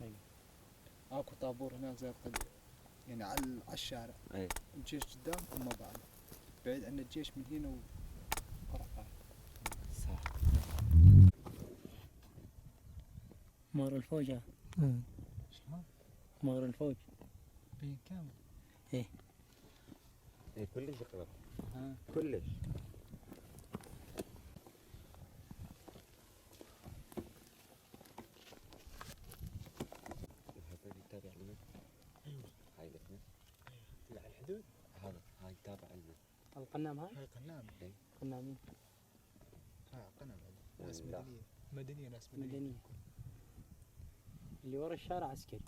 أي. اكو طابور هناك زي يعني على الشارع. اي الجيش قدام وما بعد بعيد عن الجيش من هنا وفرق. صح. مار الفوجة. شلون؟ مار الفوج. بين كامل. اي كلش قرب. ها. كلش. هذا يتابع لنا. ايوه. هاي لنا. اللي على الحدود. هاي تابع لنا. القنام هاي؟ هاي قنام. قنامين. ها قنام. ناس لا. مدنية ناس مدنية. مدني. اللي ورا الشارع عسكري.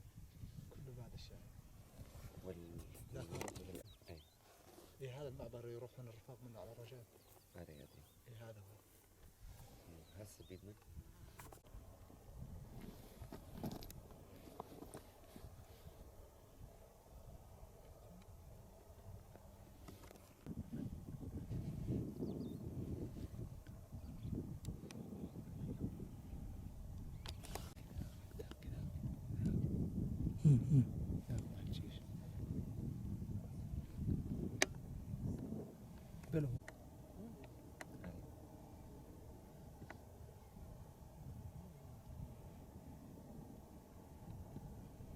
كله بهذا الشارع. لا. اي إيه هذا المعبر يروحون الرفاق منه على الرجال. هذا إيه هذا هو. هسه بيدنا. بلو.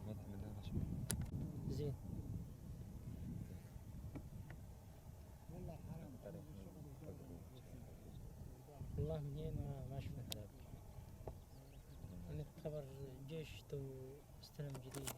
واضح من هذا شوي. زين. والله من هنا ما شفنا هذاك. يعني خبر جيش تو استلم جديد.